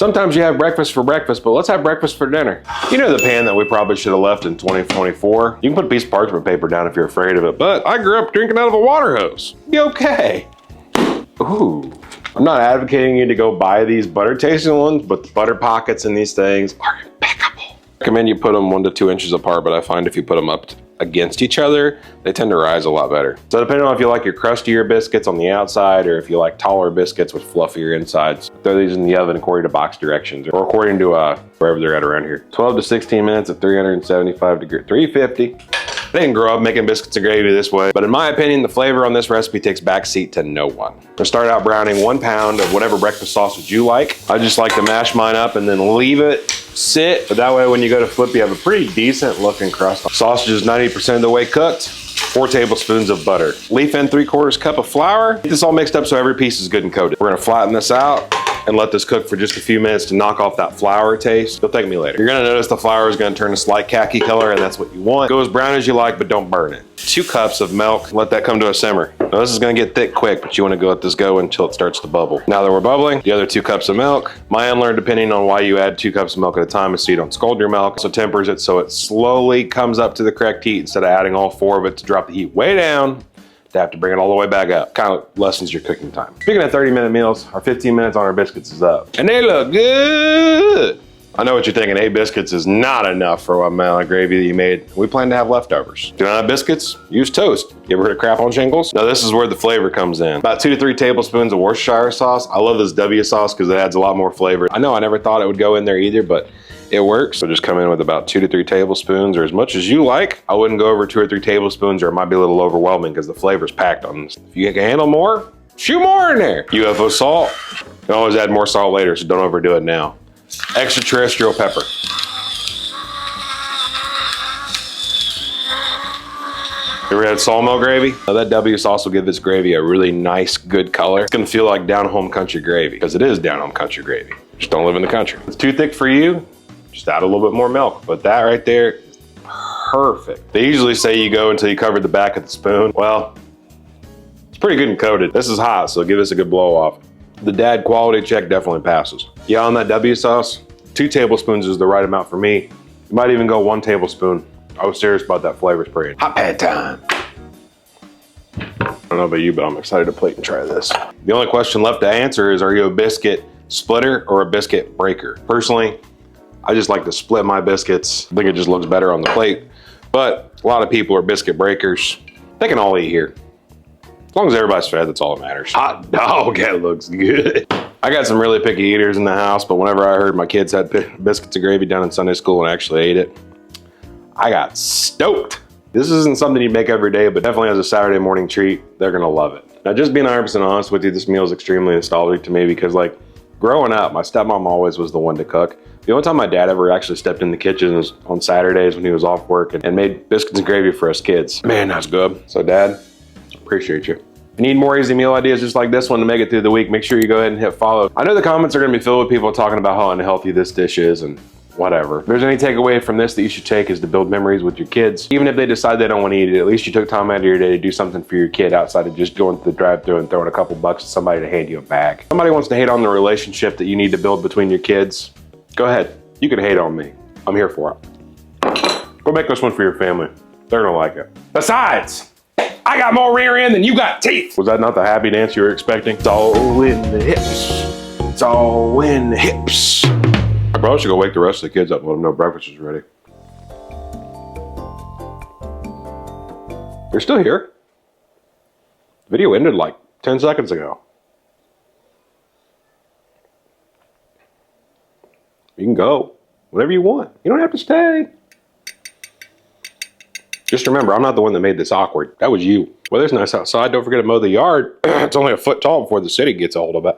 Sometimes you have breakfast for breakfast, but let's have breakfast for dinner. You know the pan that we probably should have left in 2024? You can put a piece of parchment paper down if you're afraid of it, but I grew up drinking out of a water hose. Be okay. Ooh. I'm not advocating you to go buy these butter tasting ones, but the butter pockets in these things are impeccable. I recommend you put them 1 to 2 inches apart, but I find if you put them up against each other, they tend to rise a lot better. So depending on if you like your crustier biscuits on the outside or if you like taller biscuits with fluffier insides, throw these in the oven according to box directions or according to wherever they're at around here. 12 to 16 minutes at 375 degrees, 350. I didn't grow up making biscuits and gravy this way, but in my opinion, the flavor on this recipe takes backseat to no one. I'm gonna start out browning 1 pound of whatever breakfast sausage you like. I just like to mash mine up and then leave it sit, but that way when you go to flip, you have a pretty decent looking crust. Sausage is 90% of the way cooked. 4 tablespoons of butter. Leaf in 3/4 cup of flour. Get this all mixed up so every piece is good and coated. We're gonna flatten this out and let this cook for just a few minutes to knock off that flour taste. You'll thank me later. You're gonna notice the flour is gonna turn a slight khaki color, and that's what you want. Go as brown as you like, but don't burn it. 2 cups of milk, let that come to a simmer. Now this is gonna get thick quick, but you wanna let this go until it starts to bubble. Now that we're bubbling, the other 2 cups of milk. My unlearned opinion on why you add 2 cups of milk at a time is so you don't scald your milk. So tempers it so it slowly comes up to the correct heat instead of adding all 4 of it to drop the heat way down. To have to bring it all the way back up. Kind of lessens your cooking time. Speaking of 30-minute meals, our 15 minutes on our biscuits is up. And they look good. I know what you're thinking, 8 biscuits is not enough for what amount of gravy that you made. We plan to have leftovers. Do not have biscuits? Use toast. You ever heard of crap on shingles? Now this is where the flavor comes in. About 2 to 3 tablespoons of Worcestershire sauce. I love this W sauce because it adds a lot more flavor. I know I never thought it would go in there either, but it works. So just come in with about 2 to 3 tablespoons or as much as you like. I wouldn't go over 2 or 3 tablespoons or it might be a little overwhelming because the flavor's packed on this. If you can handle more, shoot more in there. UFO salt. You can always add more salt later, so don't overdo it now. Extraterrestrial pepper. Ever had sawmill gravy? Now that W sauce will give this gravy a really nice, good color. It's gonna feel like down home country gravy because it is down home country gravy. Just don't live in the country. If it's too thick for you, just add a little bit more milk. But that right there is perfect. They usually say you go until you cover the back of the spoon. Well, it's pretty good and coated. This is hot, so give this a good blow off. The dad quality check definitely passes. Yeah, on that W sauce, 2 tablespoons is the right amount for me. You might even go 1 tablespoon. I was serious about that flavor spread. Hot pad time. I don't know about you, but I'm excited to plate and try this. The only question left to answer is, are you a biscuit splitter or a biscuit breaker? Personally, I just like to split my biscuits. I think it just looks better on the plate. But a lot of people are biscuit breakers. They can all eat here. As long as everybody's fed, that's all that matters. Hot dog, that looks good. I got some really picky eaters in the house, but whenever I heard my kids had biscuits and gravy down in Sunday school and actually ate it, I got stoked. This isn't something you make every day, but definitely as a Saturday morning treat, they're gonna love it. Now, just being 100% honest with you, this meal is extremely nostalgic to me because like growing up, my stepmom always was the one to cook. The only time my dad ever actually stepped in the kitchen was on Saturdays when he was off work and made biscuits and gravy for us kids. Man, that's good. So Dad, appreciate you. If you need more easy meal ideas just like this one to make it through the week, make sure you go ahead and hit follow. I know the comments are gonna be filled with people talking about how unhealthy this dish is and whatever. If there's any takeaway from this that you should take is to build memories with your kids. Even if they decide they don't want to eat it, at least you took time out of your day to do something for your kid outside of just going to the drive-thru and throwing a couple bucks to somebody to hand you a bag. Somebody wants to hate on the relationship that you need to build between your kids, go ahead. You can hate on me. I'm here for it. Go make this one for your family. They're gonna like it. Besides, I got more rear end than you got teeth. Was that not the happy dance you were expecting? It's all in the hips. It's all in the hips. I probably should go wake the rest of the kids up and let them know breakfast is ready. They're still here. The video ended like 10 seconds ago. You can go whenever you want. You don't have to stay. Just remember, I'm not the one that made this awkward. That was you. Weather's nice outside. Don't forget to mow the yard. It's only a foot tall before the city gets a hold of it.